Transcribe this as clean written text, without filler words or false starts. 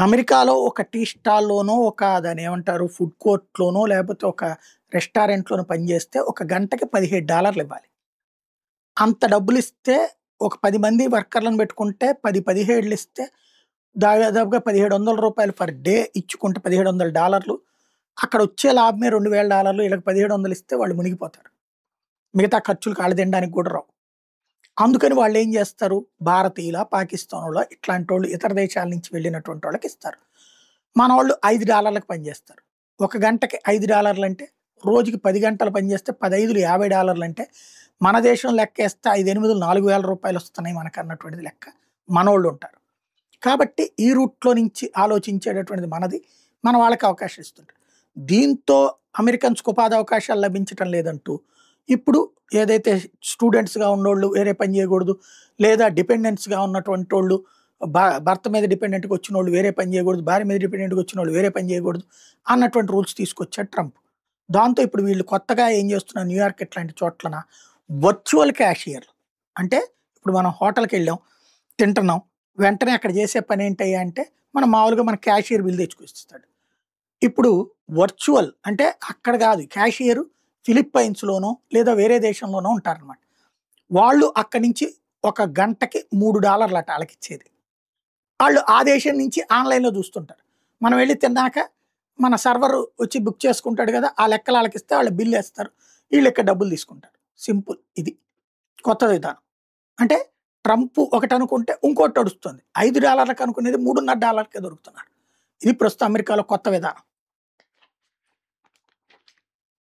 అమెరికాలో ఒక టీ స్టాల్‌లోనో, ఒక దాన్నేమంటారు ఫుడ్ కోర్ట్‌లోనో, లేపోతే ఒక రెస్టారెంట్‌లోనో పనిజేస్తే ఒక గంటకి $17 ఇవ్వాలి. అంత డబ్బులిస్తే ఒక 10 మంది వర్కర్‌లను పెట్టుకుంటే 10, 17 ఇస్తే దాదాపుగా రూ. 1700 పర్ డే ఇచ్చుకుంటే $1700 అక్కడొచ్చే లాభమే $2000 ఈళ్ళకి 1700 ఇస్తే వాళ్ళు మునిగిపోతారు. మిగతా ఖర్చులు కాళ్ళు తినడానికి కూడా రావు. అందుకని వాళ్ళేం జేస్తారు, భారతీయులా, పాకిస్తానోళ్ళా ఇట్లాంటోళ్ళు ఇతర దేశాల నుంచి వెళ్ళినటువంటి వాళ్ళకిస్తారు. మనోళ్ళు $5కి పని జేస్తారు. ఒక గంటకి $5 అంటే రోజుకి 10 గంటలు పని జేస్తే 10, 5 $50 అంటే మన దేశం లెక్కేస్తే 5, 8 $4000 వస్తున్నాయి మనకన్నటువంటిది లెక్క. మనోళ్ళుంటారు. కాబట్టి ఈ రూట్‌లో నుంచి ఆలోచించేటటువంటిది మనది. మన వాళ్ళకి అవకాశం ఇస్తుంటారు. దీంతో అమెరికన్స్‌కి ఉపాధి అవకాశాలు లభించటం లేదంటూ ఇప్పుడు ఏదైతే స్టూడెంట్స్‌గా ఉన్నోళ్ళు వేరే పని జేయగూడదు. లేదా డిపెండెంట్స్‌గా ఉన్నటువంటోళ్ళు భర్త మీద డిపెండెంట్‌గా వచ్చినోళ్ళు వేరే పని జేయగూడదు. భార్య మీద డిపెండెంట్‌గా వచ్చినోళ్ళు వేరే పని జేయగూడదు అన్నటువంటి రూల్స్ తీసుకొచ్చాడు ట్రంప్. దాంతో ఇప్పుడు వీళ్ళు కొత్తగా ఏం జేస్తున్నారు న్యూయార్క్ ఇట్లాంటి చోట్లన వర్చువల్ క్యాషియర్‌లు. అంటే ఇప్పుడు మనం హోటల్‌కెళ్ళాం, తింటున్నాం. వెంటనే అక్కడ జేసే పనేంటయ్యా అంటే మనం మామూలుగా మన క్యాషియర్ బిల్ తెచ్చుకొచ్చిస్తాడు. ఇప్పుడు వర్చువల్ అంటే అక్కడ గాదు క్యాషియరు ఫిలిప్పైన్స్‌లోనో లేదా వేరే దేశంలోనో ఉంటారనమాట. వాళ్ళు అక్కడి నుంచి ఒక గంటకి $3 అట ఆళ్ళకిచ్చేది. ఆళ్ళు ఆ దేశం నుంచి ఆన్‌లైన్‌లో జూస్తుంటారు. మనం వెళ్లి తిన్నాక మన సర్వర్ వచ్చి బుక్ చేసుకుంటాడు గదా! ఆ లెక్కలు ఆళ్ళకిస్తే ఆళ్ళు బిల్లేస్తారు. ఈళ్ళిక్కడ డబ్బులు తీసుకుంటారు. సింపుల్ ఇది. కొత్త విధానం. అంటే ట్రంప్ ఒకటనుకుంటే ఇంకోటి నడుస్తుంది. $5కి అనుకునేది $3.5కే దొరుకుతున్నారు. ఇది ప్రస్తుతం అమెరికాలో కొత్త విధానం.